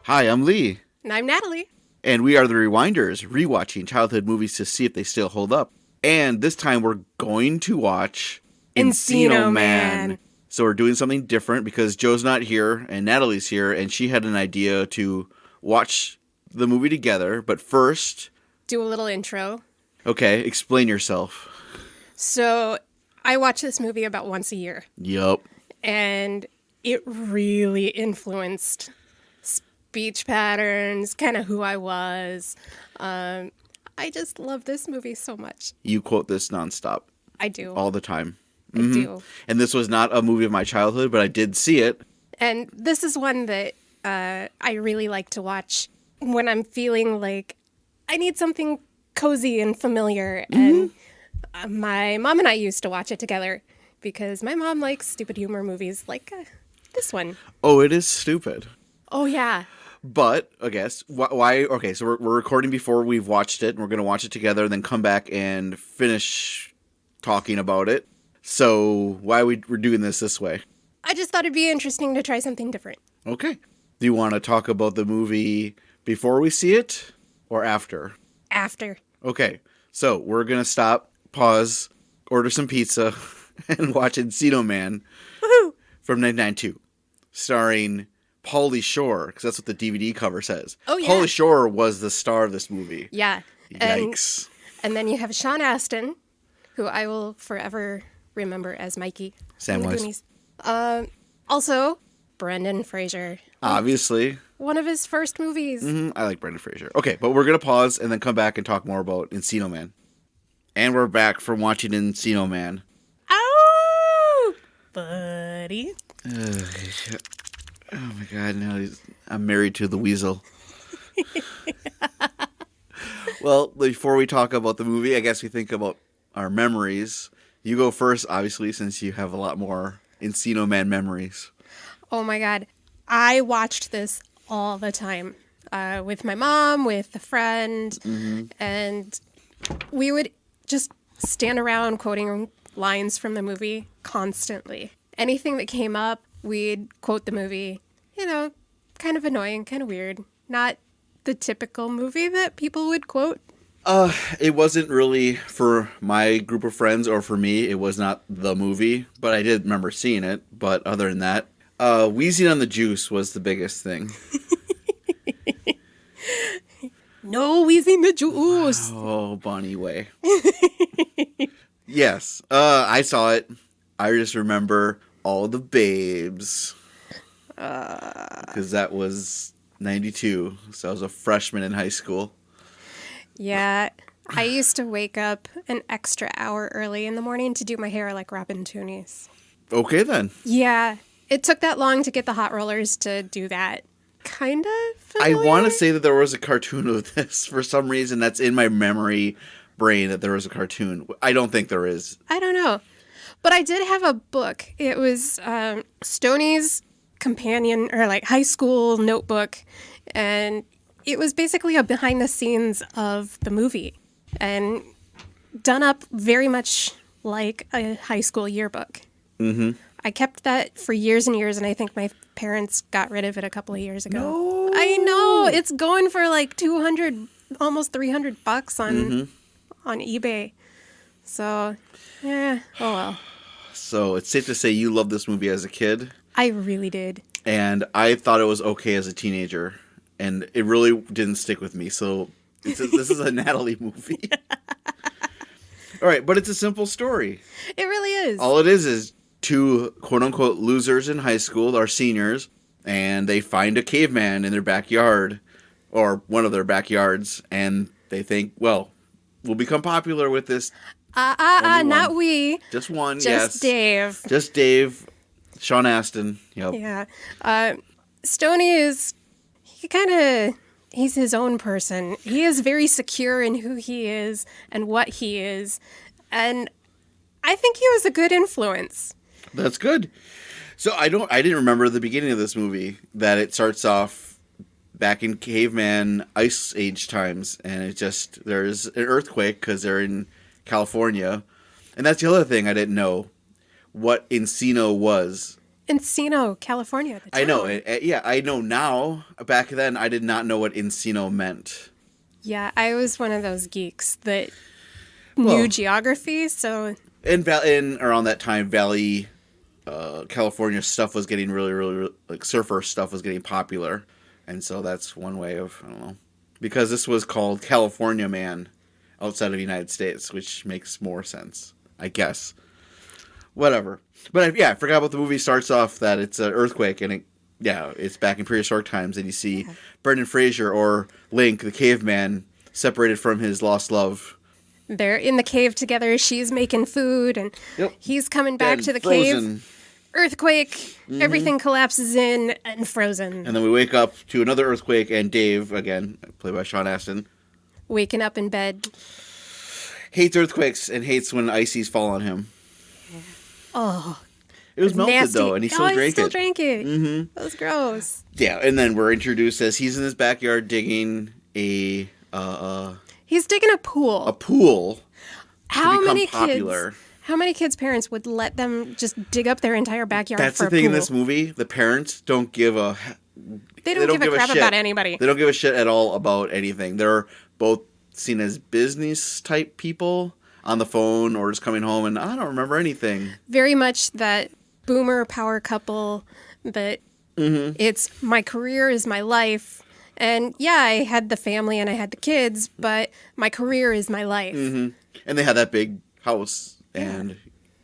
Hi, I'm Lee, And I'm Natalie. and we are the Rewinders, rewatching childhood movies to see if they still hold up. And this time we're going to watch Encino Encino Man. Man. So we're doing something different because Joe's not here and Natalie's here, and she had an idea to watch the movie together. But first, Do a little intro. okay, explain yourself. So, I watch this movie about once a year, Yup. and it really influenced speech patterns, kind of who I was. I just love this movie so much. You quote this nonstop, I do. all the time. I do. And this was not a movie of my childhood, but I did see it. And this is one that I really like to watch when I'm feeling like I need something cozy and familiar. And my mom and I used to watch it together because my mom likes stupid humor movies like this one. Oh, it is stupid. Oh, yeah. But I guess why? Okay, so we're recording before we've watched it, and we're going to watch it together, and then come back and finish talking about it. So why we're doing this way? I just thought it'd be interesting to try something different. Okay. Do you want to talk about the movie before we see it or after? After. Okay. So we're gonna stop, pause, order some pizza, and watch Encino Man Woohoo! from 1992, starring Pauly Shore, because that's what the DVD cover says. Oh, yeah. Pauly Shore was the star of this movie. Yeah. Yikes. And then you have Sean Astin, who I will forever remember as Mikey. from the Samwise. Goonies. Also, Brendan Fraser. Obviously. One of his first movies. I like Brendan Fraser. Okay, but we're going to pause and then come back and talk more about Encino Man. And we're back from watching Encino Man. Oh, buddy. Oh my god, now I'm married to the weasel. Well, before we talk about the movie, I guess we think about our memories. You go first, obviously, since you have a lot more Encino Man memories. Oh my God. I watched this all the time with my mom, with a friend, and we would just stand around quoting lines from the movie constantly. Anything that came up, we'd quote the movie. You know, kind of annoying, kind of weird. Not the typical movie that people would quote. It wasn't really for my group of friends or for me. It was not the movie, but I did remember seeing it. But other than that, wheezing on the juice was the biggest thing. No wheezing the juice. Oh, Bonnie Way. Yes, I saw it. I just remember all the babes. Because that was 92, so I was a freshman in high school. Yeah, I used to wake up an extra hour early in the morning to do my hair like Robin Toonies. Okay, then. Yeah, it took that long to get the hot rollers to do that. Kind of I familiar? want to say that there was a cartoon of this. For some reason, that's in my memory brain that there was a cartoon. I don't think there is. I don't know. But I did have a book. It was Stoney's companion, or like high school notebook. And it was basically a behind the scenes of the movie. And done up very much like a high school yearbook. Mm-hmm. I kept that for years and years, and I think my parents got rid of it a couple of years ago. No. I know. It's going for like 200, almost $300 on eBay. So, yeah. Oh, well. So it's safe to say you loved this movie as a kid, I really did. and I thought it was okay as a teenager, and it really didn't stick with me. So this is a Natalie movie. All right, but it's a simple story. It really is. All it is two quote-unquote losers in high school, our seniors, and they find a caveman in their backyard, or one of their backyards, and they think, well, we'll become popular with this. Only not one. we. Just one, Just yes. Dave. Just Dave. Sean Astin. Yep. Yeah. Stoney is, he's his own person. He is very secure in who he is and what he is. And I think he was a good influence. That's good. So I didn't remember the beginning of this movie, that it starts off back in caveman ice age times, and there's an earthquake because they're in California. And that's the other thing I didn't know, what Encino was. Encino, California. The I know. town. Yeah, I know now. Back then, I did not know what Encino meant. Yeah, I was one of those geeks that knew Well, geography, so in around that time, Valley, California stuff was getting really, like surfer stuff was getting popular, and so that's one way of, I don't know, because this was called California Man outside of the United States, which makes more sense, I guess. Whatever. But yeah, I forgot about the movie. Starts off that it's an earthquake, and it's back in prehistoric times, and you see Brendan Fraser or Link, the caveman, separated from his lost love. they're in the cave together. She's making food, and Yep. he's coming back And to the frozen. cave. Earthquake, everything collapses in and frozen. And then we wake up to another earthquake, and Dave, again, played by Sean Astin, Waking up in bed. hates earthquakes and hates when ices fall on him. Oh, It was melted, nasty. though, and he still drank it. drank it. Mm-hmm. That was gross. Yeah, and then we're introduced as he's in his backyard digging a He's digging a pool. pool How to become many popular. kids? How many kids' parents would let them just dig up their entire backyard That's for the a thing pool? in this movie. The parents don't give a... They don't give a crap shit. about anybody. They don't give a shit at all about anything. They're both seen as business type people on the phone or just coming home, and I don't remember anything. Very much that boomer power couple that it's my career is my life. And yeah, I had the family and I had the kids, but my career is my life. And they have that big house and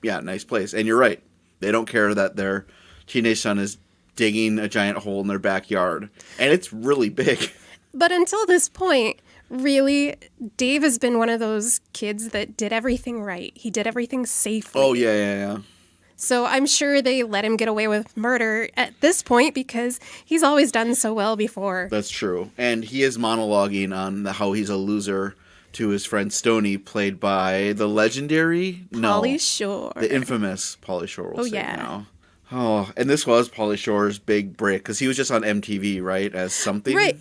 nice place. And you're right. They don't care that their teenage son is digging a giant hole in their backyard. And it's really big. But until this point, really, Dave has been one of those kids that did everything right. He did everything safely. Oh, yeah. So I'm sure they let him get away with murder at this point because he's always done so well before. That's true. And he is monologuing on how he's a loser to his friend Stoney, played by the legendary... Pauly Shore. The infamous Pauly Shore, we'll say yeah. now. Oh, and this was Pauly Shore's big break, because he was just on MTV, right, as something? Right.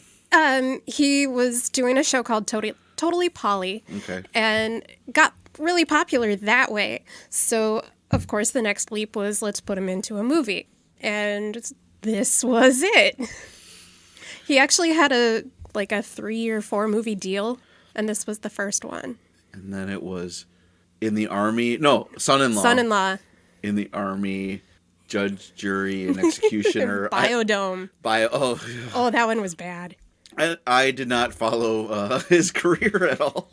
He was doing a show called Totally Polly. Okay. And got really popular that way. So, of course, the next leap was let's put him into a movie. And this was it. He actually had a 3 or 4 movie deal, and this was the first one. And then it was in the Army. No, Son-in-Law. Son-in-law. In the Army, Judge, Jury, and Executioner. Biodome. Oh, that one was bad. I did not follow his career at all.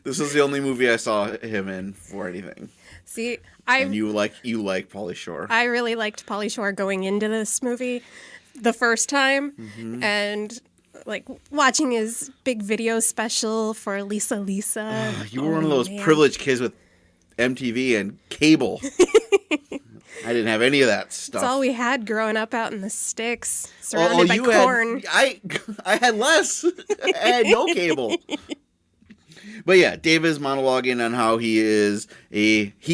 This was the only movie I saw him in for anything. See, And you like Pauly Shore. I really liked Pauly Shore going into this movie the first time, and watching his big video special for Lisa Lisa. You were one of those privileged kids with MTV and cable. I didn't have any of that stuff. That's all we had growing up out in the sticks, surrounded by corn. I had less. I had no cable. But yeah, Dave is monologuing on how he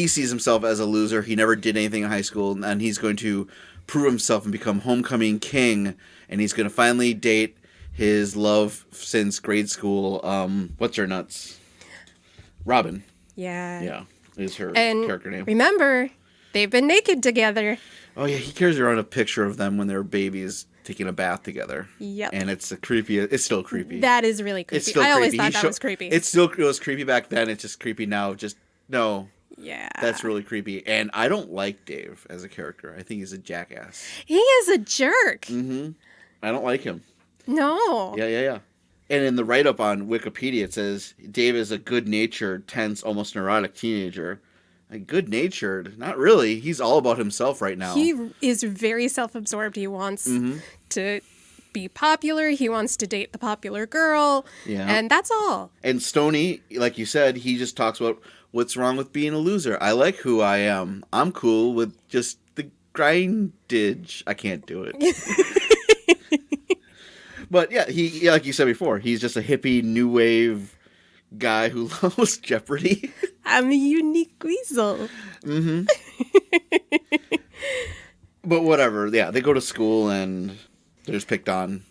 sees himself as a loser. He never did anything in high school, and he's going to prove himself and become homecoming king. And he's going to finally date his love since grade school. What's her nuts? Robin. Yeah. Yeah, is her And character name. remember, they've been naked together. Oh yeah, he carries around a picture of them when they were babies taking a bath together. Yep. And it's it's still creepy. That is really creepy. It's still I always creepy. thought that was creepy. It was creepy back then. It's just creepy now. No. Yeah. That's really creepy. And I don't like Dave as a character. I think he's a jackass. He is a jerk. I don't like him. No. Yeah. And in the write-up on Wikipedia, it says Dave is a good-natured, tense, almost neurotic teenager. Like, good-natured? Not really. He's all about himself right now. He is very self-absorbed. He wants to be popular. He wants to date the popular girl. Yeah. And that's all. And Stoney, like you said, he just talks about what's wrong with being a loser. I like who I am. I'm cool with just the grindage. I can't do it. But yeah, he like you said before, he's just a hippie, new wave guy who loves Jeopardy. I'm a unique weasel. But whatever, yeah, they go to school and they're just picked on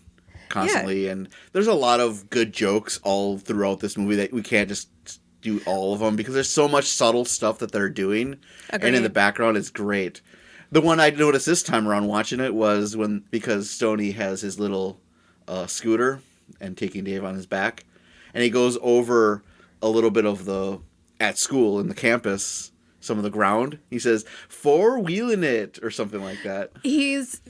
constantly. Yeah. And there's a lot of good jokes all throughout this movie that we can't just do all of them because there's so much subtle stuff that they're doing. Agreed. And in the background, it's great. The one I noticed this time around watching it was because Stoney has his little scooter and taking Dave on his back, and he goes over a little bit of at school in the campus, some of the ground. He says, "Four-wheeling it," or something like that. He's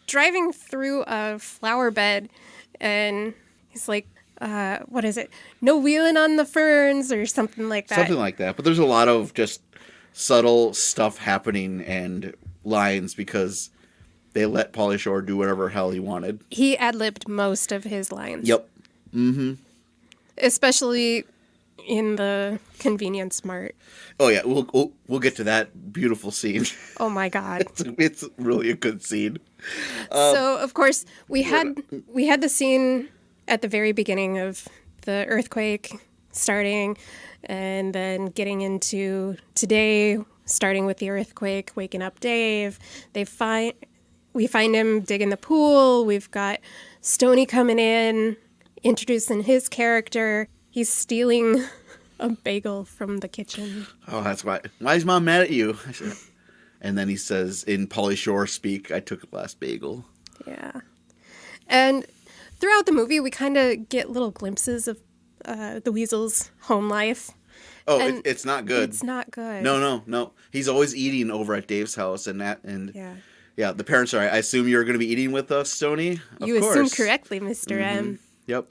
driving through a flower bed, and he's like, what is it? No wheeling on the ferns, or something like that. Something like that. But there's a lot of just subtle stuff happening and lines because they let Pauly Shore do whatever hell he wanted. He ad-libbed most of his lines. Yep. Mm-hmm. Especially in the convenience mart. Oh yeah, we'll get to that beautiful scene. Oh my God. It's really a good scene. So of course we had the scene at the very beginning of the earthquake starting, and then getting into today, starting with the earthquake, waking up Dave. We find him digging the pool. We've got Stoney coming in, introducing his character. He's stealing a bagel from the kitchen. Oh, that's why. Why is Mom mad at you? And then he says, in Pauly Shore speak, "I took the last bagel." Yeah. And throughout the movie, we kind of get little glimpses of the Weasel's home life. Oh, it's not good. It's not good. No. He's always eating over at Dave's house, yeah, the parents are. I assume you're going to be eating with us, Stoney. Of You course. assume correctly, Mr. M. Yep.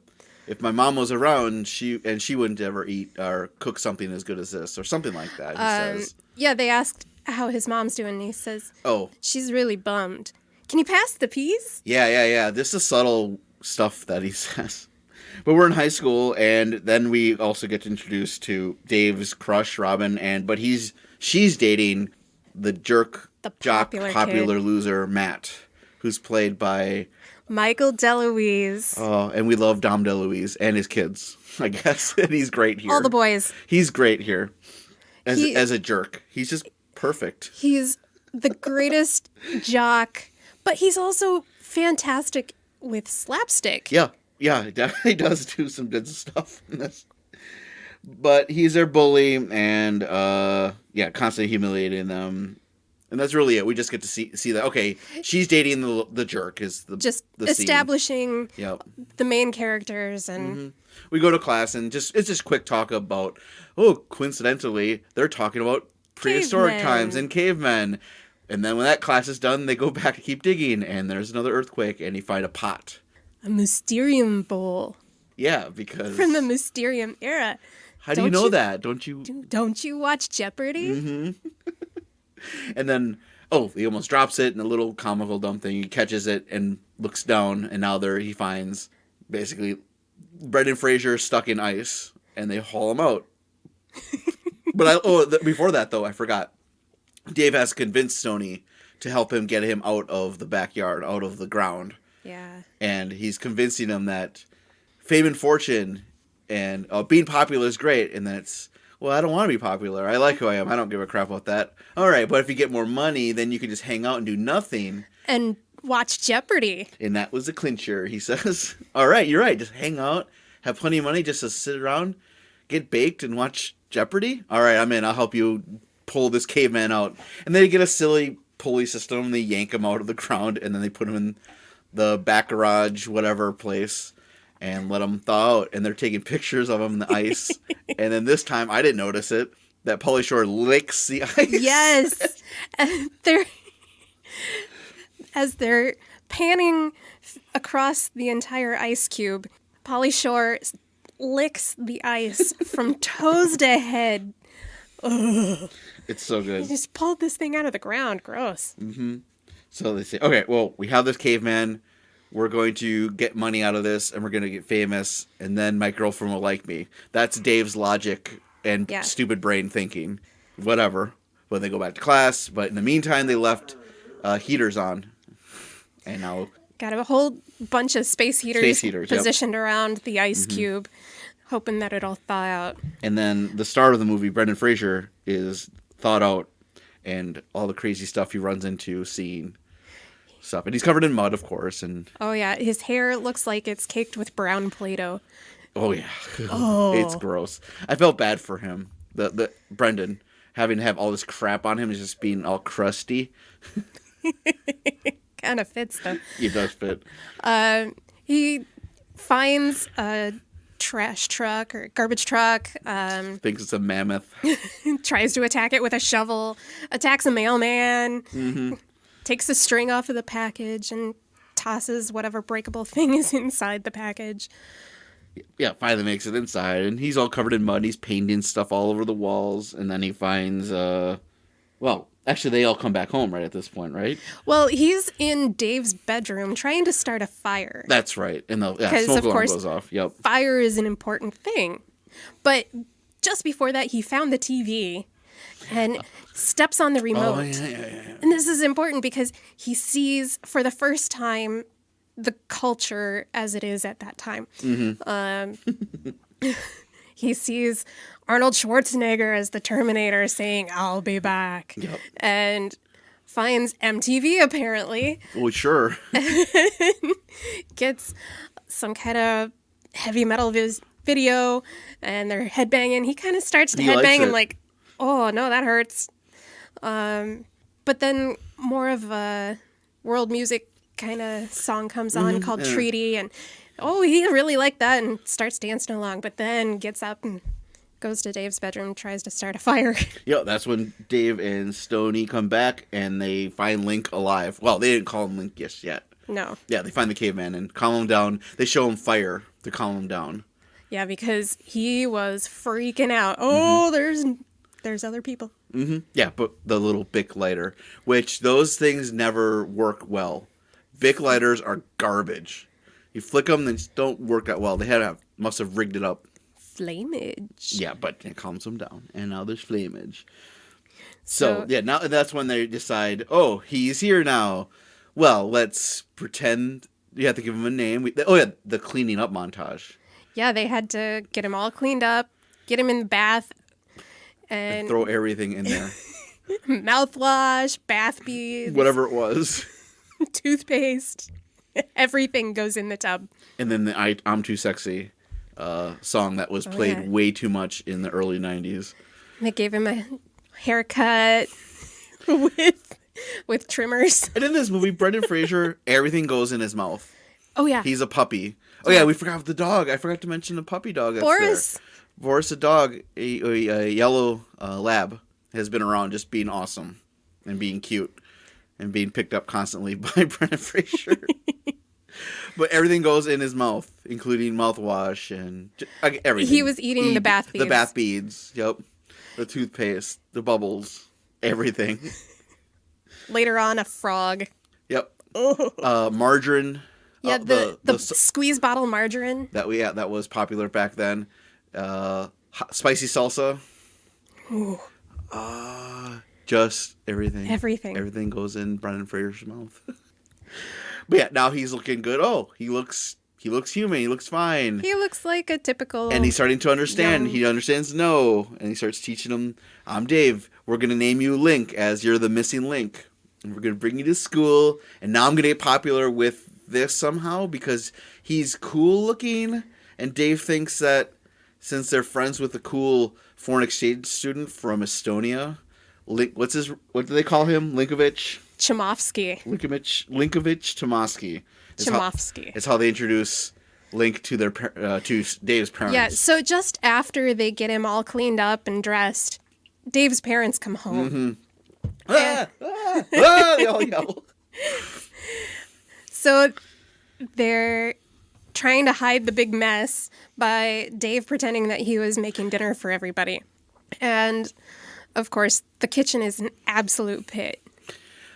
If my mom was around, she wouldn't ever eat or cook something as good as this, or something like that. He says. Yeah, they asked how his mom's doing, and he says, "Oh, she's really bummed. Can you pass the peas?" Yeah. This is subtle stuff that he says. But we're in high school, and then we also get introduced to Dave's crush, Robin, but she's dating the jock, popular loser, Matt, who's played by Michael DeLuise. Oh, and we love Dom DeLuise and his kids, I guess. And he's great here. All the boys. He's great here as a jerk. He's just perfect. He's the greatest jock, but he's also fantastic with slapstick. Yeah, he definitely does do some good stuff in this. But he's their bully and, constantly humiliating them. And that's really it. We just get to see that, okay, she's dating the jerk is the establishing scene. Yep. the main characters. And we go to class and it's just quick talk about, coincidentally, they're talking about prehistoric times and cavemen. And then when that class is done, they go back to keep digging, and there's another earthquake, and you find a pot. A Mysterium bowl. Yeah, because... From the Mysterium era. How do you know that? Don't you watch Jeopardy? Mm-hmm. And then, he almost drops it in a little comical dumb thing. He catches it and looks down, and now he finds, basically, Brendan Fraser stuck in ice, and they haul him out. But before that, though, I forgot. Dave has convinced Stoney to help him get him out of the backyard, out of the ground. Yeah. And he's convincing him that fame and fortune and being popular is great. And then it's, I don't want to be popular. I like who I am. I don't give a crap about that. All right, but if you get more money, then you can just hang out and do nothing. And watch Jeopardy. And that was the clincher, he says. All right, you're right. Just hang out, have plenty of money just to sit around, get baked, and watch Jeopardy. All right, I'm in. I'll help you pull this caveman out. And they get a silly pulley system. They yank him out of the ground, and then they put him in the back garage, whatever place, and let him thaw out. And they're taking pictures of him in the ice. And then this time, I didn't notice it, that Pauly Shore licks the ice. Yes. And as they're panning across the entire ice cube, Pauly Shore licks the ice from toes to head. Ugh. It's so good. He just pulled this thing out of the ground. Gross. Mm-hmm. So they say, okay, we have this caveman. We're going to get money out of this, and we're going to get famous, and then my girlfriend will like me. That's Dave's logic and stupid brain thinking. Whatever. But they go back to class. But in the meantime, they left heaters on. And now... Got a whole bunch of space heaters positioned around the ice cube, hoping that it'll thaw out. And then the star of the movie, Brendan Fraser, is thawed out, and all the crazy stuff he runs into, seeing stuff. And he's covered in mud, of course. And oh, yeah. His hair looks like it's caked with brown Play-Doh. Oh, yeah. Oh. It's gross. I felt bad for him, the Brendan. having to have all this crap on him is just being all crusty. Kind of fits though. It does fit. He finds a trash truck or garbage truck, Thinks it's a mammoth. tries to attack it with a shovel, attacks a mailman, takes the string off of the package and tosses whatever breakable thing is inside the package. Yeah, finally makes it inside, and he's all covered in mud. He's painting stuff all over the walls, and then he finds, well, actually, they all come back home right at this point, right? Well, he's in Dave's bedroom trying to start a fire. That's right. And the Because, smoke of alarm course, goes off. Yep. fire is an important thing. But just before that, he found the TV and steps on the remote. Oh, yeah. And this is important because he sees for the first time the culture as it is at that time. He sees Arnold Schwarzenegger as the Terminator saying, "I'll be back." Yep. And finds MTV apparently, Well, sure. gets some kind of heavy metal video, and they're headbanging. He kind of starts to He likes headbang and it. like, oh no, that hurts. But then more of a world music kind of song comes on called Treaty, and he really liked that and starts dancing along, but then gets up and goes to Dave's bedroom and tries to start a fire. Yeah, that's when Dave and Stoney come back, and they find Link alive. Well, they didn't call him Link just yet. No. Yeah, they find the caveman and calm him down. They show him fire to calm him down. Yeah, because he was freaking out. Oh, there's other people. Yeah, but the little Bic lighter, which those things never work well. Bic lighters are garbage. You flick them, they just don't work that well. They must have rigged it up. Flamage. Yeah, but it calms them down, and now there's flamage. So yeah, now that's when they decide. Oh, he's here now. Well, let's pretend. You have to give him a name. The cleaning up montage. Yeah, they had to get him all cleaned up, get him in the bath, and Throw everything in there, mouthwash, bath beads, whatever it was, toothpaste. Everything goes in the tub. and then the "I'm Too Sexy" song that was played way too much in the early '90s. They gave him a haircut with trimmers. And in this movie, Brendan Fraser, everything goes in his mouth. Oh yeah, He's a puppy. Oh yeah, we forgot the dog. I forgot to mention the puppy dog. That's Boris. There. Boris, the dog, a yellow lab, has been around just being awesome and being cute and being picked up constantly by Brendan Fraser. But everything goes in his mouth, including mouthwash and everything. He was eating the bath beads. The bath beads, yep. The toothpaste, the bubbles, everything. Later on, a frog. Yep. Margarine. Yeah, the squeeze bottle margarine. That was popular back then. Spicy salsa. Ooh. Just everything. Everything goes in Brendan Fraser's mouth. But yeah, now he's looking good. Oh, he looks human. He looks fine. He looks like a typical. And he's starting to understand. Young. He understands no, and he starts teaching him. I'm Dave. We're gonna name you Link as you're the missing link, and we're gonna bring you to school. And now I'm gonna get popular with this somehow because he's cool looking, and Dave thinks that since they're friends with a cool foreign exchange student from Estonia, what do they call him? Linkovich Tomasky. It's how they introduce Link to to Dave's parents. Yeah, so just after they get him all cleaned up and dressed, Dave's parents come home. They all yell. So they're trying to hide the big mess by Dave pretending that he was making dinner for everybody. And, of course, the kitchen is an absolute pit.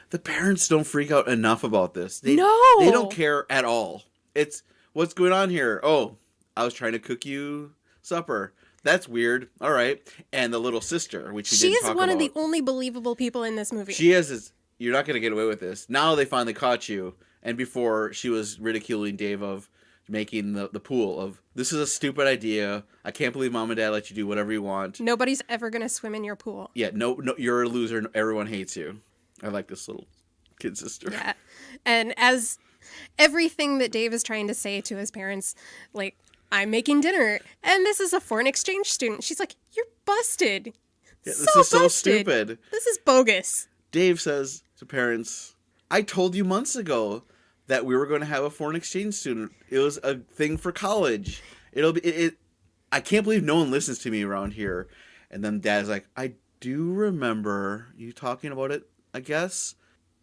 The parents don't freak out enough about this. No! They don't care at all. It's, what's going on here? Oh, I was trying to cook you supper. That's weird. All right. And the little sister, which we didn't talk about. She's one of the only believable people in this movie. She is. You're not going to get away with this. Now they finally caught you. And before, she was ridiculing Dave of making the pool of, this is a stupid idea. I can't believe Mom and Dad let you do whatever you want. Nobody's ever going to swim in your pool. Yeah, no, you're a loser. Everyone hates you. I like this little kid sister. Yeah. And as everything that Dave is trying to say to his parents, like, I'm making dinner, and this is a foreign exchange student. She's like, you're busted. Yeah, So this is so busted. stupid. This is bogus. Dave says to parents, I told you months ago that we were going to have a foreign exchange student. It was a thing for college. It'll be I can't believe no one listens to me around here. And then Dad's like, I do remember you talking about it, I guess.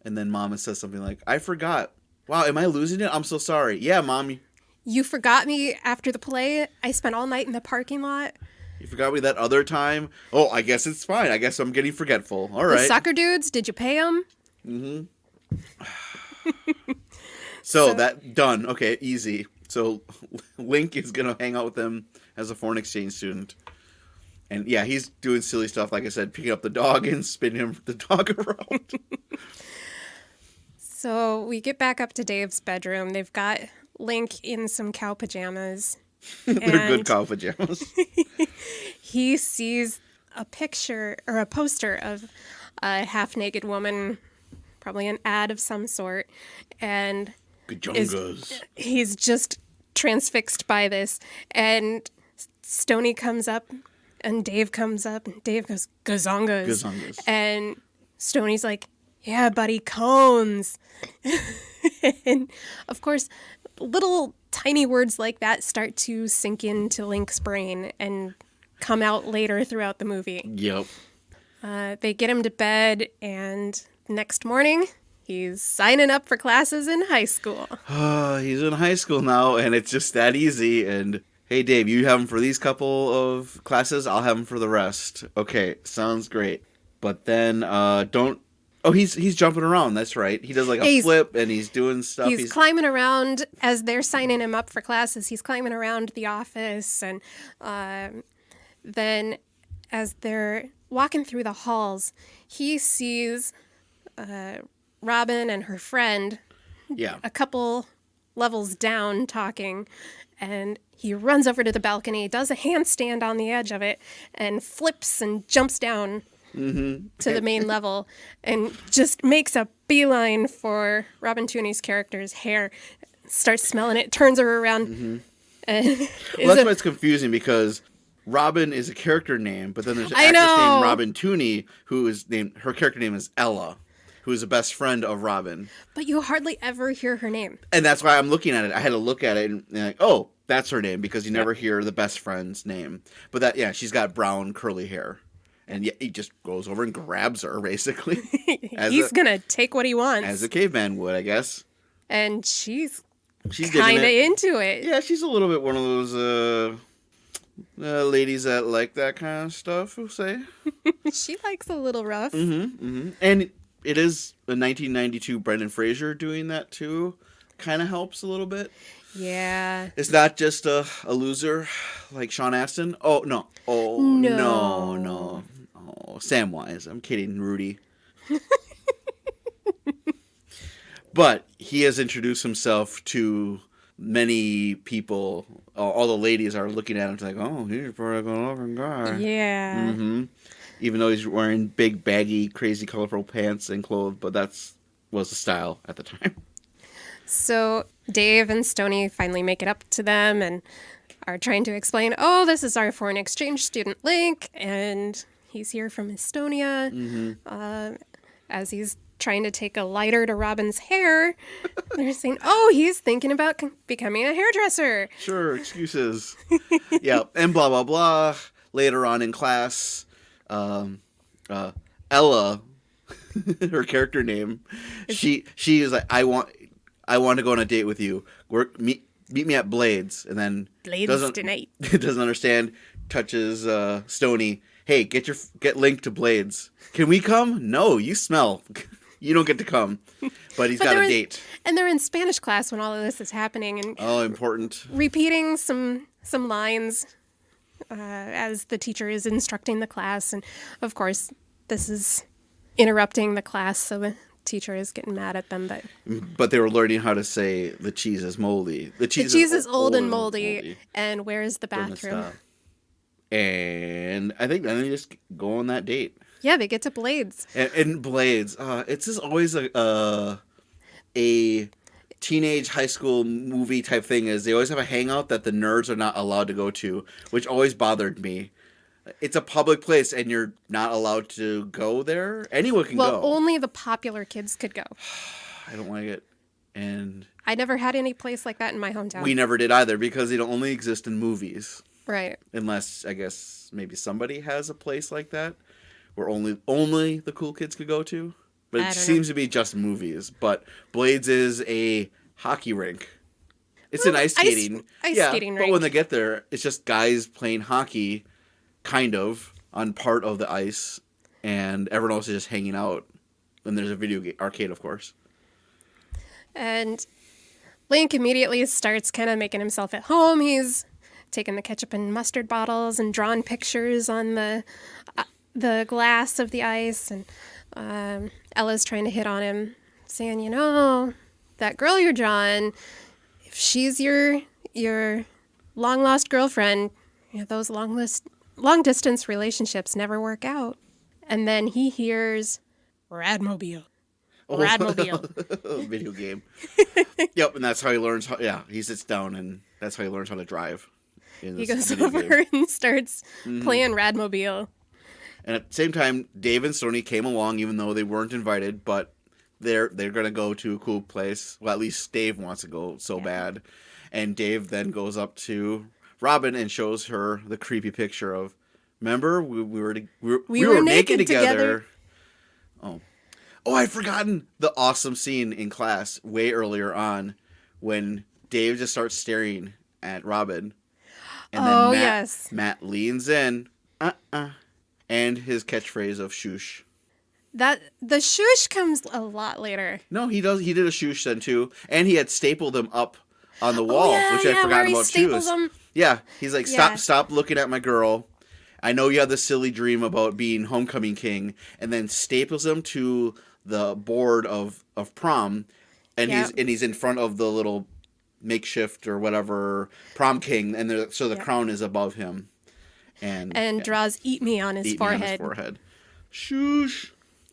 And then Mama says something like, I forgot. Wow, am I losing it? I'm so sorry. Yeah, Mom, You forgot me after the play. I spent all night in the parking lot. you forgot me that other time. Oh, I guess it's fine. I guess I'm getting forgetful. All The right. soccer dudes, did you pay them? So that done. Okay, easy. So Link is gonna hang out with them as a foreign exchange student, and yeah, he's doing silly stuff. Like I said, picking up the dog and spinning the dog around. So we get back up to Dave's bedroom. They've got Link in some cow pajamas. They're And good cow pajamas. he sees a picture or a poster of a half-naked woman, probably an ad of some sort, and Gajongas. he's just transfixed by this. And Stoney comes up, and Dave comes up, and Dave goes, Gazongas. Gazongas. And Stoney's like, yeah, buddy, cones. And, of course, little tiny words like that start to sink into Link's brain and come out later throughout the movie. Yep. They get him to bed, and next morning, he's signing up for classes in high school. He's in high school now, and it's just that easy. And hey, Dave, you have him for these couple of classes. I'll have him for the rest. Okay, sounds great. But then don't. Oh, he's jumping around. That's right. He does like a flip, and he's doing stuff. He's climbing around as they're signing him up for classes. He's climbing around the office, and then as they're walking through the halls, he sees Robin and her friend Yeah. a couple levels down talking, and he runs over to the balcony, does a handstand on the edge of it, and flips and jumps down to the main level, and just makes a beeline for Robin Tooney's character's hair, starts smelling it, turns her around. And Well, that's why it's confusing, because Robin is a character name, but then there's an actress named Robin Tooney who is named, her character name is Ella, who is a best friend of Robin. But you hardly ever hear her name. And that's why I'm looking at it. I had to look at it and like, oh, that's her name, because you never hear the best friend's name. But that, yeah, she's got brown curly hair. And yet he just goes over and grabs her, basically. He's going to take what he wants. As a caveman would, I guess. And she's digging kind of it. into it. Yeah, she's a little bit one of those ladies that like that kind of stuff, we'll say. She likes a little rough. And it is a 1992 Brendan Fraser doing that, too. Kind of helps a little bit. Yeah. It's not just a loser like Sean Astin. Oh, no. Oh, no. Oh, Samwise. I'm kidding, Rudy. But he has introduced himself to many people. All the ladies are looking at him like, oh, he's a pretty good-looking guy. Yeah. Even though he's wearing big, baggy, crazy, colorful pants and clothes, but was the style at the time. So Dave and Stoney finally make it up to them and are trying to explain, oh, this is our foreign exchange student Link, and he's here from Estonia. As he's trying to take a lighter to Robin's hair, they're saying, oh, he's thinking about becoming a hairdresser. Sure, excuses. Yeah, and blah, blah, blah. Later on in class, Ella, her character name, she is like, I want to go on a date with you. Meet me at Blades, and then Blades tonight. Doesn't understand. Touches Stoney. Hey, get Link to Blades. Can we come? No, you smell. You don't get to come. But he's got a date. And they're in Spanish class when all of this is happening, and important. repeating some lines as the teacher is instructing the class, and of course this is interrupting the class, so the teacher is getting mad at them. But they were learning how to say the cheese is moldy. The cheese is old and moldy. And where is the bathroom? And I think then they just go on that date. Yeah, they get to Blades. And Blades, it's just always a teenage high school movie type thing. Is they always have a hangout that the nerds are not allowed to go to, which always bothered me. It's a public place, and you're not allowed to go there. Anyone can Well, go. only the popular kids could go. I don't like it. And I never had any place like that in my hometown. we never did either because they don't only exist in movies. Right. Unless, I guess, maybe somebody has a place like that where only the cool kids could go to. But it seems to be just movies. But Blades is a hockey rink. It's an ice skating. Ice skating but rink. when they get there, it's just guys playing hockey, kind of, on part of the ice. And everyone else is just hanging out. And there's a video game, arcade, of course. And Link immediately starts kind of making himself at home. He's taking the ketchup and mustard bottles and drawing pictures on the glass of the ice. And Ella's trying to hit on him, saying, you know, that girl you're drawing, if she's your long lost girlfriend, you know, those long distance relationships never work out. And then he hears Radmobile. Radmobile. Video game. Yep, and that's how he learns he sits down and that's how he learns how to drive. He goes over and starts playing Radmobile. And at the same time, Dave and Stoney came along even though they weren't invited, but they're going to go to a cool place. Well, at least Dave wants to go so bad. And Dave then goes up to Robin and shows her the creepy picture of, remember, we were naked together. Oh, I'd forgotten the awesome scene in class way earlier on when Dave just starts staring at Robin. And then Matt leans in, and his catchphrase of shoosh. The shoosh comes a lot later. No, he does. He did a shoosh then too, and he had stapled them up on the wall, which I'd forgotten about too. Yeah, he's like, stop looking at my girl. I know you have the silly dream about being homecoming king, and then staples them to the board of prom, and he's in front of the little makeshift or whatever prom king, and the crown is above him, and draws "Eat Me" on his forehead. Shoosh.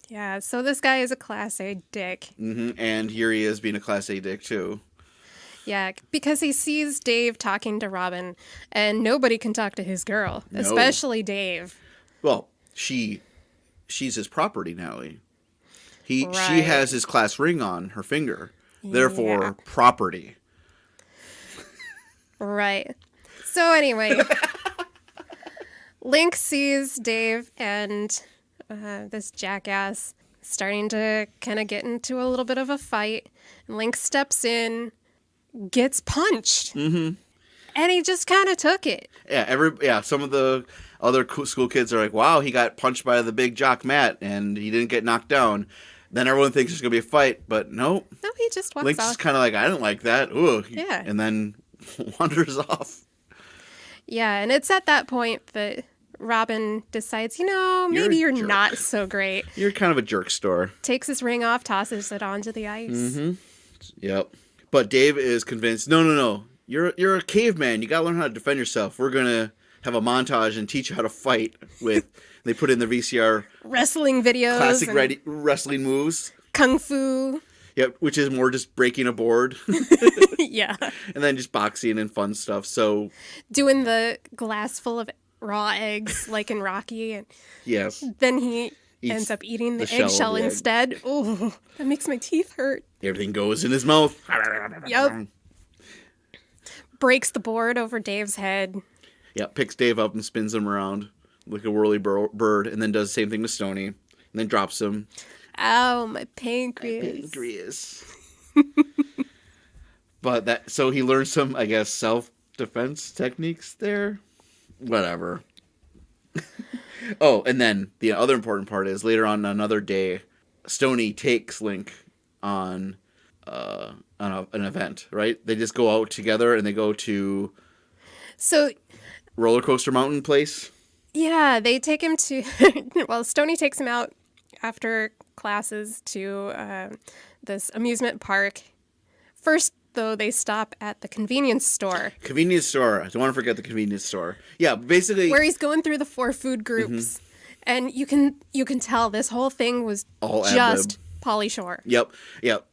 Yeah, so this guy is a Class A dick. Mm-hmm. And here he is being a Class A dick too. Yeah, because he sees Dave talking to Robin, and nobody can talk to his girl, especially Dave. Well, she's his property, Natalie. She has his class ring on her finger, therefore property. Right. So anyway, Link sees Dave and this jackass starting to kind of get into a little bit of a fight. And Link steps in, gets punched, and he just kind of took it. Yeah, some of the other school kids are like, "Wow, he got punched by the big jock Matt, and he didn't get knocked down." Then everyone thinks there's gonna be a fight, but no, he just walks Link's off. just kind of like, "I don't like that." Ooh, yeah, and then wanders off. Yeah, and it's at that point that Robin decides, maybe you're not so great. You're kind of a jerk store. Takes his ring off, tosses it onto the ice. Mm-hmm. Yep. But Dave is convinced, no. You're a caveman. You gotta learn how to defend yourself. We're gonna have a montage and teach you how to fight with. They put in the VCR wrestling videos, classic wrestling moves, kung fu. Yep, which is more just breaking a board. Yeah. And then just boxing and fun stuff. So doing the glass full of raw eggs like in Rocky, and yes. Then he ends up eating the eggshell instead. Oh, that makes my teeth hurt. Everything goes in his mouth. Yep. Breaks the board over Dave's head. Yep, picks Dave up and spins him around like a whirly bird, and then does the same thing with Stoney, and then drops him. Ow, my pancreas. But so he learns some, I guess, self-defense techniques there. Whatever. Oh, and then the other important part is later on another day, Stoney takes Link on an event, right? They just go out together and they go to Roller Coaster Mountain place. Yeah, they take him to Stoney takes him out after classes to this amusement park. First, though, they stop at the convenience store. I don't want to forget the convenience store. Yeah, basically where he's going through the 4 food groups, and you can tell this whole thing was all just Pauly Shore. Yep.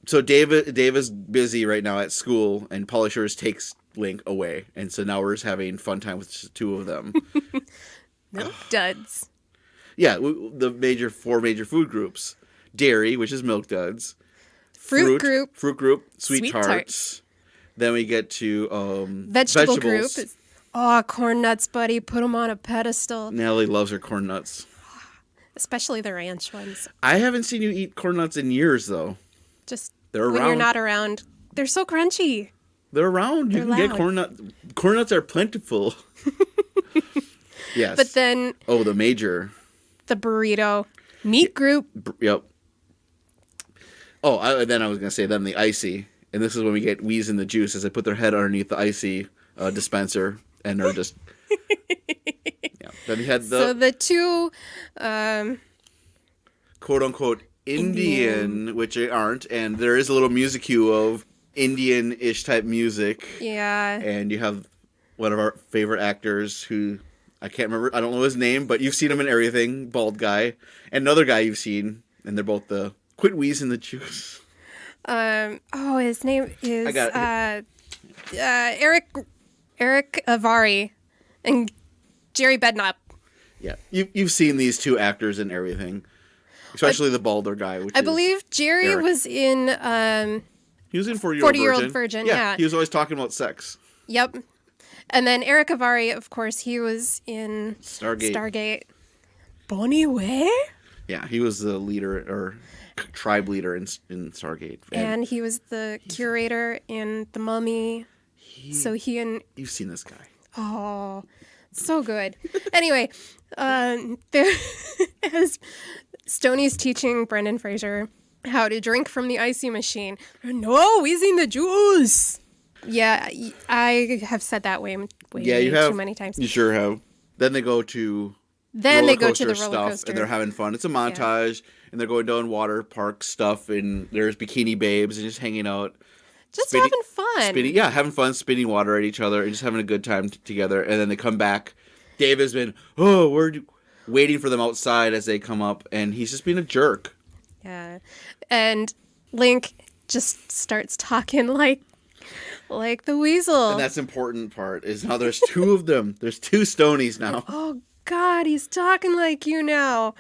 So Dave is busy right now at school, and Pauly Shore takes Link away, and so now we're just having fun time with just 2 of them. Milk duds. Yeah, the four major food groups: dairy, which is milk duds; Fruit group. sweet Sweet tarts. tarts. Then we get to Vegetable group. vegetables. Corn nuts, buddy. Put them on a pedestal. Natalie loves her corn nuts. Especially the ranch ones. I haven't seen you eat corn nuts in years, though. Just They're when around. you're not around. They're so crunchy. They're around. You They're can get loud. corn nuts. Corn nuts are plentiful. Yes. But then the major. the burrito. Meat group. Yep. Then I was going to say then the icy. And this is when we get Wheeze in the Juice as they put their head underneath the icy dispenser and they're just... yeah. Then we had So the two... quote-unquote Indian, which they aren't. And there is a little music cue of Indian-ish type music. Yeah. And you have one of our favorite actors who... I can't remember. I don't know his name, but you've seen him in everything. Bald guy. And another guy you've seen. And they're both the... Quit wheezing the juice. His name is I got Eric Avari and Jerry Bedknop. Yeah. You've seen these two actors in everything. Especially the balder guy. I believe Jerry Eric. was in... he was in 40-Year-Old Virgin, yeah. He was always talking about sex. Yep. And then Eric Avari, of course, he was in Stargate. Bonnie Ware? Yeah, he was the leader or tribe leader in Stargate. And he was the curator in The Mummy. You've seen this guy. Oh, so good. Anyway, there, as Stoney's teaching Brendan Fraser how to drink from the icy machine. No, wheezing the juice. Yeah, I have said that way You have too many times. You sure have. Then they go to Then they go to the stuff, roller coaster. and they're having fun. It's a montage, and they're going down water park stuff, and there's bikini babes and just hanging out. Just having fun. Having fun, spitting water at each other, and just having a good time together. And then they come back. Dave has been, we're waiting for them outside as they come up, and he's just being a jerk. Yeah. And Link just starts talking like the weasel. And that's the important part, is now there's two of them. There's two Stonies now. Oh, God, he's talking like you now.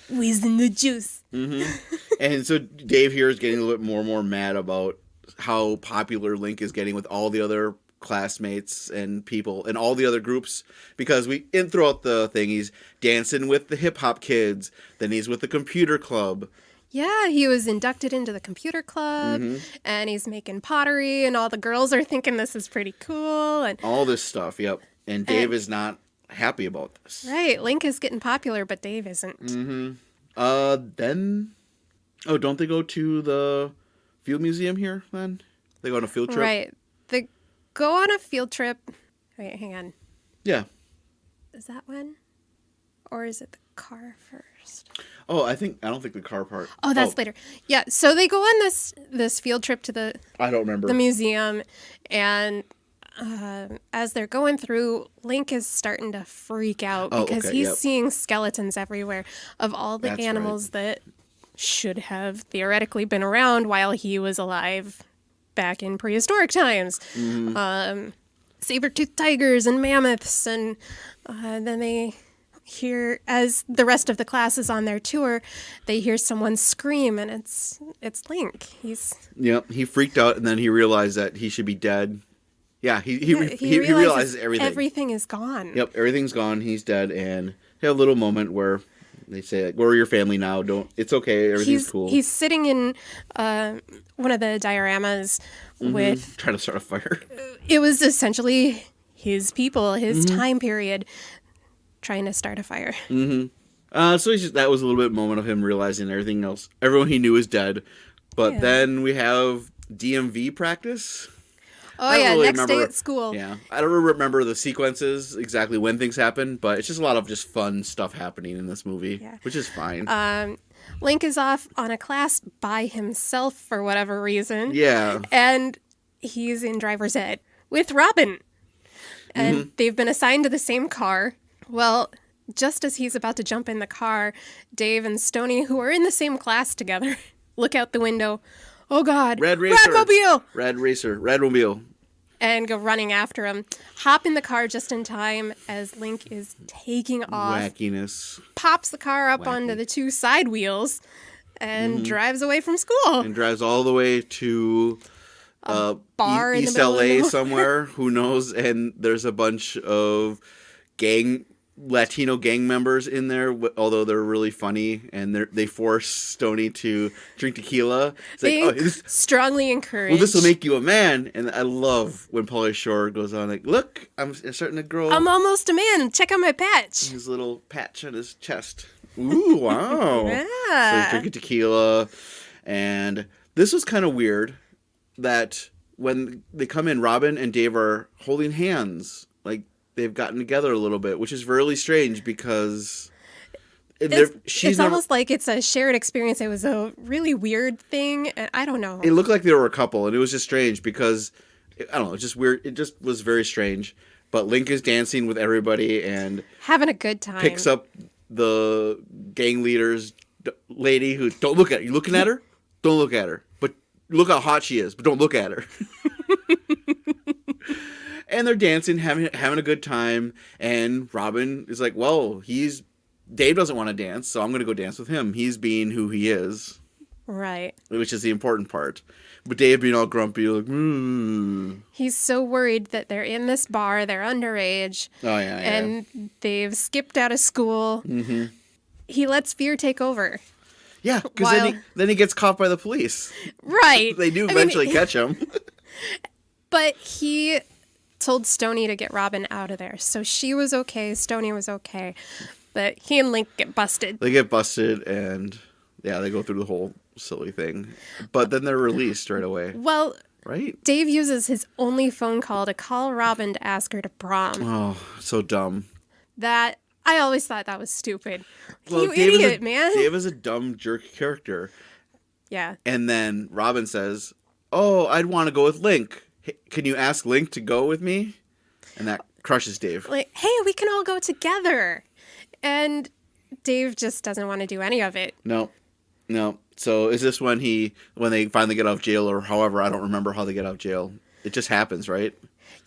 Wheezing the juice. Mm-hmm. And so Dave here is getting a little bit more and more mad about how popular Link is getting with all the other classmates and people and all the other groups, because throughout the thing he's dancing with the hip hop kids, then he's with the computer club. Yeah, he was inducted into the computer club, and he's making pottery, and all the girls are thinking this is pretty cool, and all this stuff. Yep. And Dave is not happy about this. Right, Link is getting popular, but Dave isn't. Then don't they go to the field museum here then? They go on a field trip? Right. They go on a field trip. Wait, hang on. Yeah. Is that when? Or is it the car first? Oh, I don't think the car part. Oh, that's later. Yeah, so they go on this field trip to the I don't remember. the museum, and as they're going through, Link is starting to freak out because he's seeing skeletons everywhere of all the animals that should have theoretically been around while he was alive back in prehistoric times. Saber-toothed tigers and mammoths, and then they hear, as the rest of the class is on their tour, they hear someone scream, and it's Link. He freaked out, and then he realized that he should be dead. Yeah, he realizes everything. Everything is gone. Yep, everything's gone. He's dead, and they have a little moment where they say, like, "We're your family now. It's okay. Everything's cool." He's sitting in one of the dioramas with trying to start a fire. It was essentially his people, his time period, trying to start a fire. So that was a little bit moment of him realizing everything else. Everyone he knew is dead. But then we have DMV practice. Oh, yeah, next day at school. Yeah. I don't remember the sequences, exactly when things happen, but it's just a lot of just fun stuff happening in this movie, which is fine. Link is off on a class by himself for whatever reason. Yeah. And he's in driver's ed with Robin. And they've been assigned to the same car. Well, just as he's about to jump in the car, Dave and Stoney, who are in the same class together, look out the window. Oh, God. Red Racer. Redmobile. Red Racer. Redmobile. and go running after him. Hop in the car just in time as Link is taking off. Wackiness. Pops the car up Wacky. onto the 2 side wheels and drives away from school. And drives all the way to Bar in the East middle of LA nowhere. somewhere. Who knows? And there's a bunch of Latino gang members in there, although they're really funny, and they force Stoney to drink tequila. It's They strongly encourage. well, this will make you a man. And I love when Pauly Shore goes on like, look, I'm starting to grow. I'm almost a man. Check out my patch. His little patch on his chest. Ooh, wow. So he's drinking tequila. And this was kind of weird that when they come in, Robin and Dave are holding hands. Like, they've gotten together a little bit, which is really strange because It's almost like it's a shared experience. It was a really weird thing, and I don't know. It looked like they were a couple, and it was just strange because, I don't know, it's just weird. It just was very strange. But Link is dancing with everybody and Having a good time. picks up the gang leader's lady who, don't look at her. You looking at her? Don't look at her. But look how hot she is, but don't look at her. And they're dancing, having a good time. And Robin is like, well, Dave doesn't want to dance, so I'm going to go dance with him. He's being who he is. Right. Which is the important part. But Dave being all grumpy, like, He's so worried that they're in this bar, they're underage. Oh, yeah. And they've skipped out of school. Mm-hmm. He lets fear take over. Yeah, because then he gets caught by the police. Right. They do eventually catch him. But he told Stoney to get Robin out of there. So she was okay, Stoney was okay. But he and Link get busted. They get busted, and yeah, they go through the whole silly thing. But then they're released right away. Well, right? Dave uses his only phone call to call Robin to ask her to prom. Oh, so dumb. That, I always thought that was stupid. Well, You Dave idiot, man. Dave is a dumb jerk character. Yeah. And then Robin says, oh, I'd want to go with Link. Hey, can you ask Link to go with me? And that crushes Dave. Like, hey, we can all go together. And Dave just doesn't want to do any of it. No. So is this when they finally get out of jail, or however, I don't remember how they get out of jail. It just happens, right?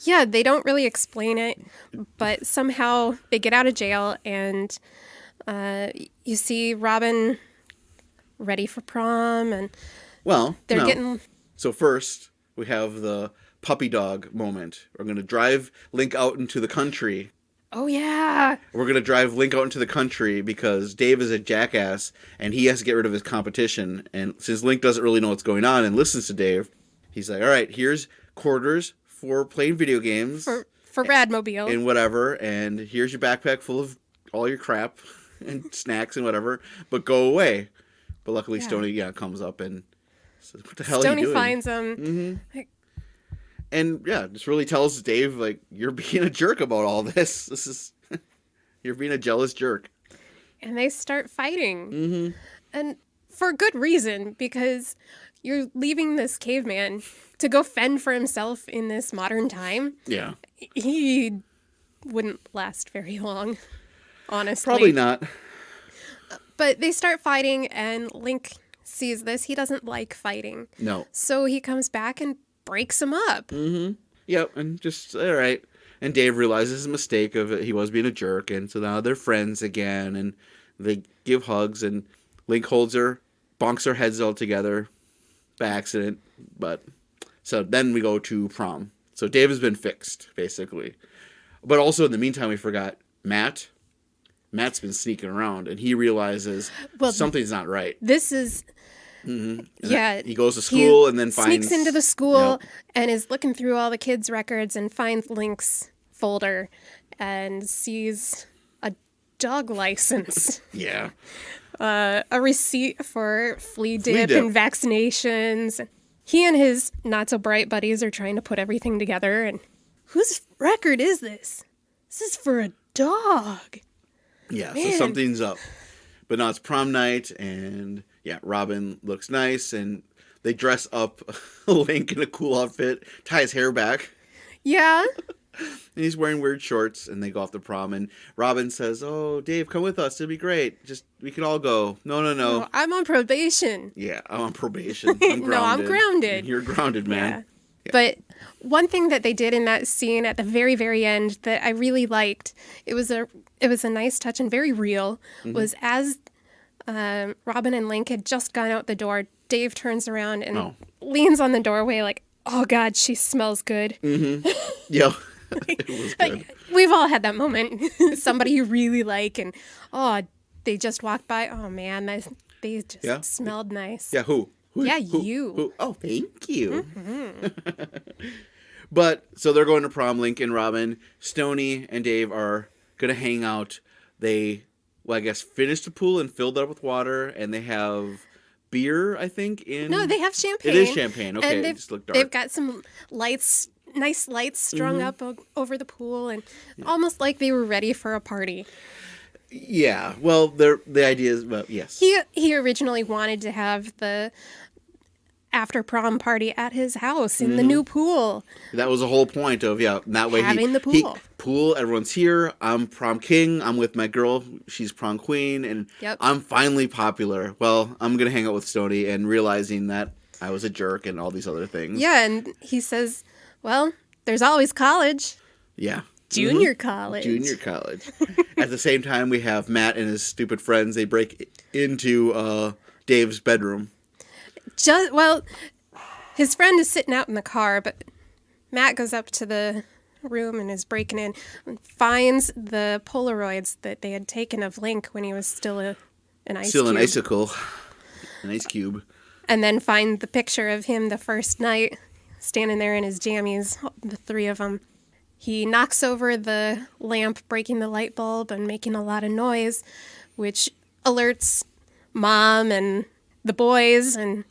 Yeah, they don't really explain it, but somehow they get out of jail, and you see Robin ready for prom, and they're getting... So first, we have the puppy dog moment. We're going to drive Link out into the country. Oh, yeah. We're going to drive Link out into the country because Dave is a jackass and he has to get rid of his competition. And since Link doesn't really know what's going on and listens to Dave, he's like, all right, here's quarters for playing video games. For Radmobile. And whatever. And here's your backpack full of all your crap and snacks and whatever. But go away. But luckily Stoney comes up and says, what the hell are you doing? Stoney finds him. Mm-hmm. And just really tells Dave, like, you're being a jerk about all this. This is, you're being a jealous jerk. And they start fighting. Mm-hmm. And for good reason, because you're leaving this caveman to go fend for himself in this modern time. Yeah. He wouldn't last very long, honestly. Probably not. But they start fighting, and Link sees this. He doesn't like fighting. No. So he comes back and breaks him up. Mm-hmm. Yep, and just, all right. And Dave realizes his mistake of it. He was being a jerk, and so now they're friends again, and they give hugs, and Link holds her, bonks their heads all together by accident. But so then we go to prom. So Dave has been fixed, basically. But also in the meantime, we forgot Matt. Matt's been sneaking around, and he realizes something's not right. This is... Mm-hmm. Yeah. He goes to school and then finds... sneaks into the school and is looking through all the kids' records and finds Link's folder and sees a dog license. Yeah. A receipt for flea dip and vaccinations. He and his not-so-bright buddies are trying to put everything together. And whose record is this? This is for a dog. Yeah, Man. So something's up. But now it's prom night, and Robin looks nice, and they dress up Link in a cool outfit, tie his hair back. Yeah. And he's wearing weird shorts, and they go off to prom, and Robin says, oh, Dave, come with us, it'll be great. We can all go. No. I'm on probation. Yeah, I'm on probation. I'm grounded. No, I'm grounded. You're grounded, man. Yeah. But one thing that they did in that scene at the very, very end that I really liked, it was a nice touch and very real, was as Robin and Link had just gone out the door, Dave turns around and leans on the doorway like, oh God, she smells good. Yeah. It was good. Like, we've all had that moment. Somebody you really like and, they just walked by. Oh man, they just smelled nice. Yeah, who? Yeah, who, you. Who? Oh, thank you. But, so they're going to prom, Link and Robin. Stoney and Dave are going to hang out. They, I guess, finished the pool and filled it up with water, and they have beer, I think, in... No, they have champagne. It is champagne. Okay, it just looked dark. They've got some lights, nice lights strung up over the pool, and almost like they were ready for a party. Yeah, well, the idea is, well, yes. He originally wanted to have the after prom party at his house in the new pool. That was the whole point of, that way having the pool. Pool, everyone's here, I'm prom king, I'm with my girl, she's prom queen, and I'm finally popular. Well, I'm going to hang out with Stoney and realizing that I was a jerk and all these other things. Yeah, and he says, well, there's always college. Yeah. Junior college. Junior college. At the same time, we have Matt and his stupid friends. They break into Dave's bedroom. His friend is sitting out in the car, but Matt goes up to the room and is breaking in and finds the Polaroids that they had taken of Link when he was still an ice cube. Still an icicle. An ice cube. And then find the picture of him the first night, standing there in his jammies, the three of them. He knocks over the lamp, breaking the light bulb and making a lot of noise, which alerts Mom and the boys. And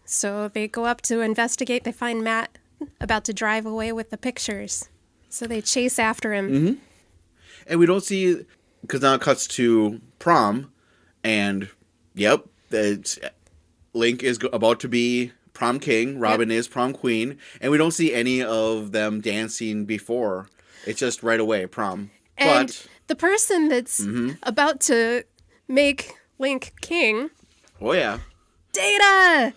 so they go up to investigate. They find Matt about to drive away with the pictures. So they chase after him. And we don't see, because now it cuts to prom, and Link is about to be prom king, Robin is prom queen, and we don't see any of them dancing before. It's just right away, prom. And but the person that's about to make Link king... Oh, yeah. Data!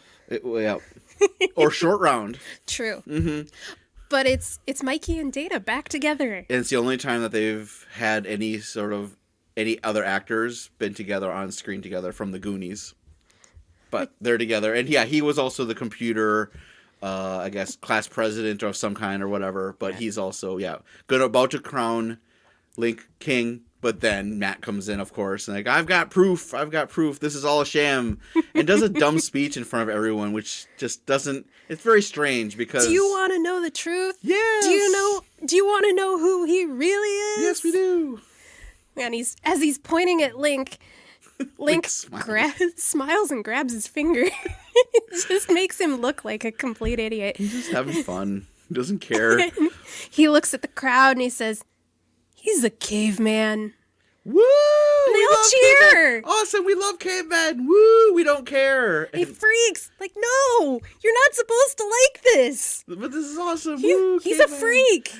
Or Short Round. True. But it's Mikey and Data back together. And it's the only time that they've had any other actors been together on screen together from the Goonies. But they're together. And he was also the computer, I guess, class president of some kind or whatever. But he's also, about to crown Link king. But then Matt comes in, of course, and I've got proof. This is all a sham. And does a dumb speech in front of everyone, which just doesn't, it's very strange because... Do you want to know the truth? Yes. Do you want to know who he really is? Yes, we do. And as he's pointing at Link smiles and grabs his finger. It just makes him look like a complete idiot. He's just having fun. He doesn't care. He looks at the crowd and he says, he's a caveman. Woo! They all cheer. Caveman. Awesome, we love Caveman. Woo! We don't care. He freaks. Like, no, you're not supposed to like this. But this is awesome. He's a freak.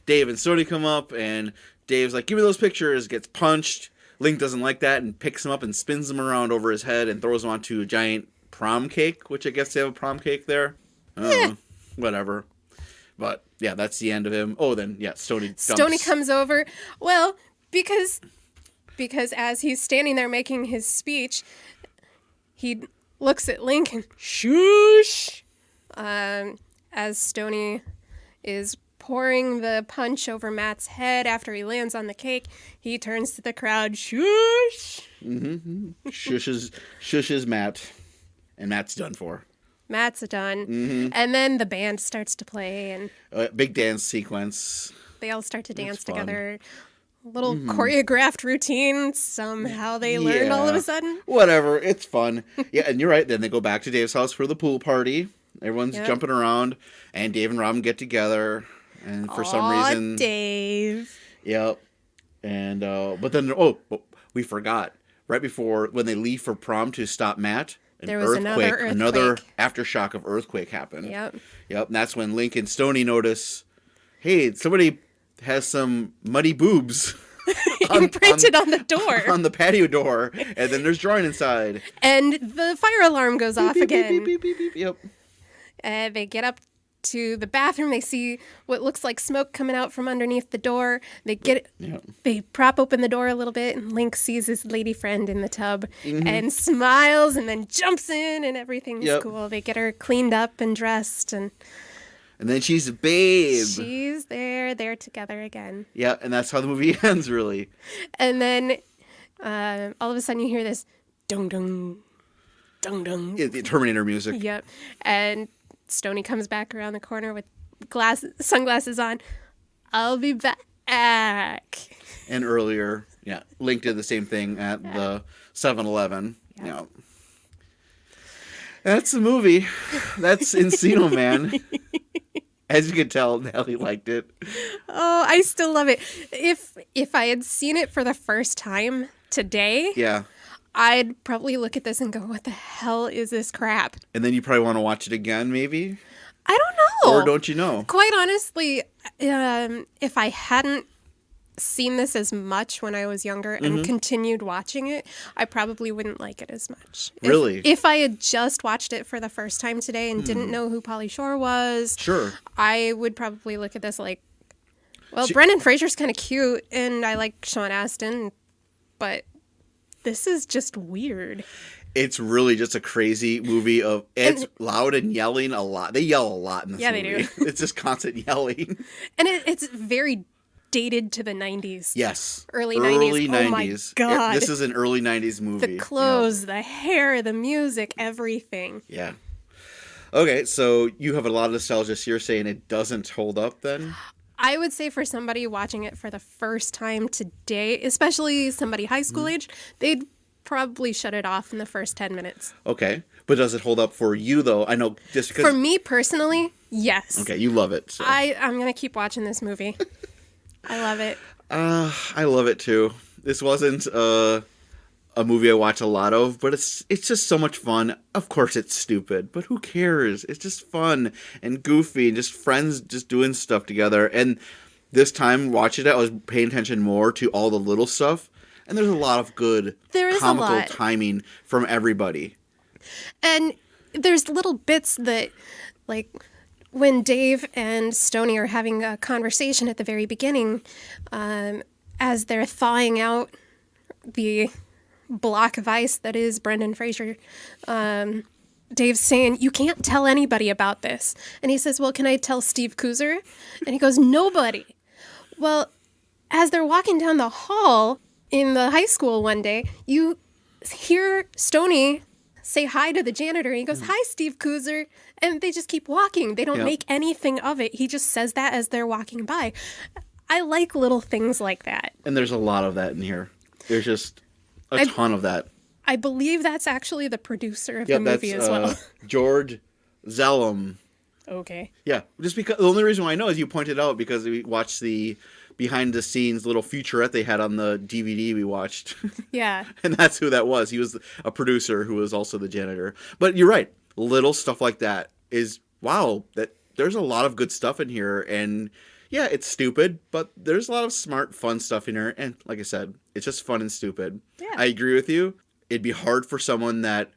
Dave and Stoney come up, and Dave's like, give me those pictures. Gets punched. Link doesn't like that and picks him up and spins him around over his head and throws him onto a giant prom cake, which I guess they have a prom cake there. Whatever. But, that's the end of him. Oh, then, Stoney comes over. Well, because as he's standing there making his speech, he looks at Link and shush! As Stoney is pouring the punch over Matt's head after he lands on the cake, he turns to the crowd, shush! Shushes Matt. And Matt's done for. Matt's done. And then the band starts to play. And big dance sequence. They all start to dance together. A little choreographed routine. Somehow they learned all of a sudden. Whatever. It's fun. And you're right. Then they go back to Dave's house for the pool party. Everyone's jumping around. And Dave and Robin get together. And for some reason... Dave. Yep. And, but then, we forgot. Right before, when they leave for prom to stop Matt... There was another aftershock of earthquake happened. Yep. And that's when Link and Stoney notice, hey, somebody has some muddy boobs imprinted on the door. On the patio door. And then there's drawing inside. And the fire alarm goes off again. Beep, beep, beep, beep, beep. Yep. They get up to the bathroom. They see what looks like smoke coming out from underneath the door. They prop open the door a little bit, and Link sees his lady friend in the tub and smiles and then jumps in, and everything's cool. They get her cleaned up and dressed, and then she's a babe. She's there. They're together again. Yeah, and that's how the movie ends, really. And then all of a sudden you hear this dung dung, dung dung. The Terminator music. Yep. And Stoney comes back around the corner with sunglasses on. I'll be back. And earlier, Link did the same thing at the 7-Eleven. Yeah. That's the movie. That's Encino Man. As you can tell, Natalie liked it. Oh, I still love it. If I had seen it for the first time today, I'd probably look at this and go, what the hell is this crap? And then you probably want to watch it again, maybe? I don't know. Or don't you know? Quite honestly, if I hadn't seen this as much when I was younger and continued watching it, I probably wouldn't like it as much. Really? If I had just watched it for the first time today and didn't know who Pauly Shore was, sure, I would probably look at this like, well, Brendan Fraser's kind of cute and I like Sean Astin, but this is just weird. It's really just a crazy movie it's loud and yelling a lot. They yell a lot in this movie. Yeah, they do. It's just constant yelling. And it's very dated to the 90s. Yes. Early 90s. 90s. Oh my God. This is an early 90s movie. The clothes, the hair, the music, everything. Yeah. Okay, so you have a lot of nostalgia, so you're saying it doesn't hold up then? I would say for somebody watching it for the first time today, especially somebody high school age, they'd probably shut it off in the first 10 minutes. Okay. But does it hold up for you, though? I know just because... For me personally, yes. Okay, you love it. So. I'm going to keep watching this movie. I love it. I love it, too. This wasn't a movie I watch a lot of, but it's just so much fun. Of course, it's stupid, but who cares? It's just fun and goofy and just friends just doing stuff together. And this time, watching it, I was paying attention more to all the little stuff. And there's a lot of good comical timing from everybody. And there's little bits that, like, when Dave and Stoney are having a conversation at the very beginning, as they're thawing out the block of ice that is Brendan Fraser, Dave's saying, you can't tell anybody about this. And he says, well, can I tell Steve Kooser? And he goes, nobody. Well, as they're walking down the hall in the high school one day, you hear Stoney say hi to the janitor, and he goes, hi, Steve Kooser. And they just keep walking. They don't make anything of it. He just says that as they're walking by. I like little things like that. And there's a lot of that in here. There's just a ton of that. I believe that's actually the producer of the movie as well. George Zellum. Okay. Yeah, just because the only reason why I know is you pointed out because we watched the behind the scenes little featurette they had on the DVD we watched. Yeah. And that's who that was. He was a producer who was also the janitor. But you're right. Little stuff like that is that there's a lot of good stuff in here. And yeah, it's stupid, but there's a lot of smart, fun stuff in here. And like I said, it's just fun and stupid. Yeah. I agree with you. It'd be hard for someone that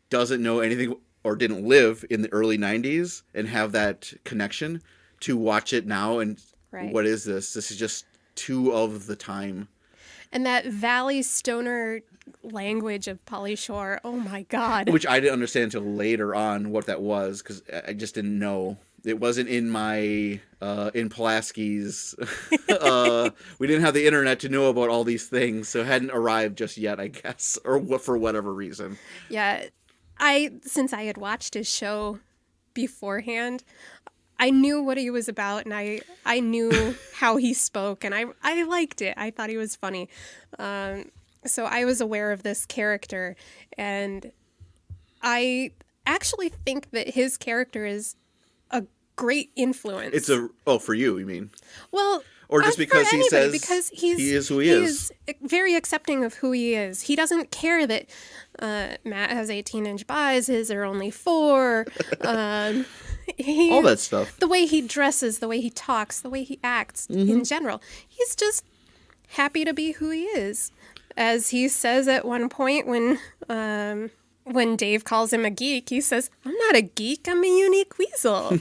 doesn't know anything or didn't live in the early 90s and have that connection to watch it now and what is this? This is just too of the time. And that Valley Stoner language of Pauly Shore, oh my God. Which I didn't understand until later on what that was because I just didn't know. It wasn't in my, in Pulaski's, we didn't have the internet to know about all these things, so it hadn't arrived just yet, I guess, or for whatever reason. Yeah, since I had watched his show beforehand, I knew what he was about, and I knew how he spoke, and I liked it. I thought he was funny. So I was aware of this character, and I actually think that his character is a great influence. It's for you mean? Well, or just because he says because he is who he is. He's very accepting of who he is. He doesn't care that Matt has 18-inch biceps or only 4. All that stuff. The way he dresses, the way he talks, the way he acts in general. He's just happy to be who he is. As he says at one point when Dave calls him a geek, he says, I'm not a geek, I'm a unique weasel.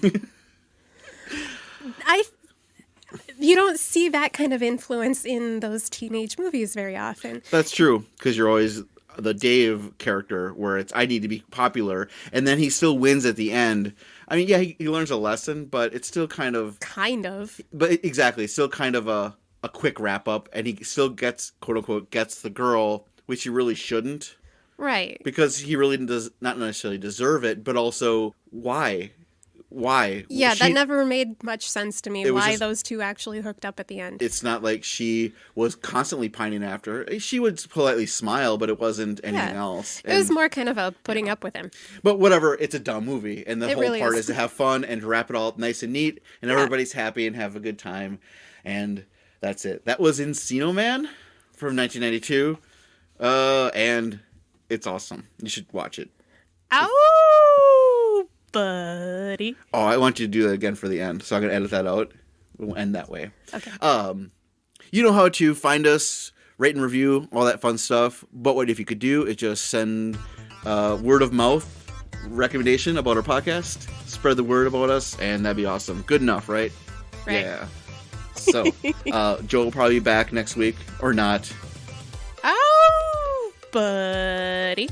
You don't see that kind of influence in those teenage movies very often. That's true, because you're always the Dave character where it's I need to be popular, and then he still wins at the end. I mean, yeah, he learns a lesson, but it's still kind of... But exactly, it's still kind of a quick wrap up, and he still gets, quote unquote, gets the girl, which he really shouldn't. Right. Because he really does not necessarily deserve it, but also why? Why? Yeah, that never made much sense to me, why just, those two actually hooked up at the end. It's not like she was constantly pining after her. She would politely smile, but it wasn't anything else. It was more kind of a putting up with him. But whatever, it's a dumb movie. And the whole really part is. is to have fun and to wrap it all up nice and neat, and everybody's happy and have a good time. And that's it. That was Encino Man from 1992. And it's awesome. You should watch it. Oh, buddy. Oh, I want you to do that again for the end, so I'm going to edit that out. We'll end that way. Okay. You know how to find us, rate and review, all that fun stuff. But what if you could do is just send word of mouth recommendation about our podcast. Spread the word about us, and that'd be awesome. Good enough, right? Right. Yeah. So, Joe will probably be back next week, or not. Oh, buddy.